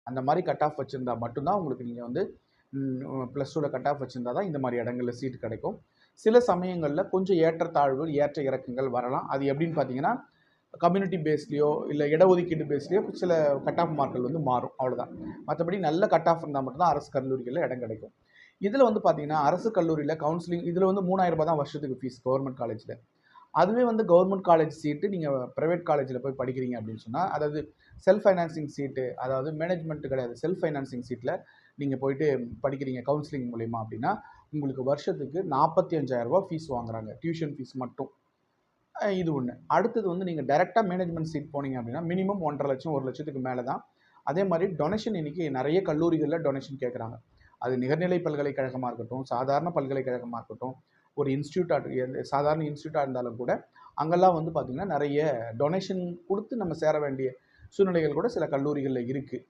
அந்த மாதிரி cut off வச்சுருந்தா மட்டும்தான் உங்களுக்கு நீங்கள் வந்து +2ல கட் ஆஃப் வச்சுருந்தா தான் இந்த மாதிரி இடங்களில் சீட் கிடைக்கும். சில சமயங்களில் கொஞ்சம் ஏற்றத்தாழ்வு ஏற்ற இறக்கங்கள் வரலாம். அது எப்படின்னு பார்த்தீங்கன்னா கம்யூனிட்டி பேஸ்லேயோ இல்லை இடஒதுக்கீடு பேஸ்லேயோ சில கட் ஆஃப் மார்க்கள் வந்து மாறும், அவ்வளோதான். மற்றபடி நல்ல கட் ஆஃப் இருந்தால் மட்டும்தான் அரசு கல்லூரிகளில் இடம் கிடைக்கும். இதில் வந்து பார்த்தீங்கன்னா அரசு கல்லூரியில் கவுன்சிலிங் இதில் வந்து 3000 ரூபாய் தான் வருஷத்துக்கு ஃபீஸ் கவர்மெண்ட் காலேஜில். அதுவே வந்து கவர்மெண்ட் காலேஜ் சீட்டு நீங்கள் ப்ரைவேட் காலேஜில் போய் படிக்கிறீங்க அப்படின்னு சொன்னால், அதாவது செல்ஃப் ஃபைனான்சிங் சீட்டு, அதாவது மேனேஜ்மெண்ட் கிடையாது, செல்ஃப் ஃபைனான்சிங் சீட்டில் நீங்கள் போயிட்டு படிக்கிறீங்க கவுன்சிலிங் மூலிமா அப்படின்னா, உங்களுக்கு வருஷத்துக்கு 45,000 ரூபாய் ஃபீஸ் வாங்குறாங்க, டியூஷன் ஃபீஸ் மட்டும். இது ஒன்று. அடுத்தது வந்து நீங்கள் டைரெக்டாக மேனேஜ்மெண்ட் சீட் போனீங்க அப்படின்னா மினிமம் 1,50,000 1,00,000க்கு மேலே தான். அதே மாதிரி டொனேஷன் இன்னைக்கு நிறைய கல்லூரிகளில் டொனேஷன் கேட்குறாங்க. அது நிகர்நிலை பல்கலைக்கழகமாக இருக்கட்டும், சாதாரண பல்கலைக்கழகமாக இருக்கட்டும், ஒரு இன்ஸ்டியூட்டாக சாதாரண இன்ஸ்டியூட்டாக இருந்தாலும் கூட அங்கெல்லாம் வந்து பார்த்திங்கன்னா நிறைய டொனேஷன் கொடுத்து நம்ம சேர வேண்டிய சூழ்நிலைகள் கூட சில கல்லூரிகளில் இருக்குது.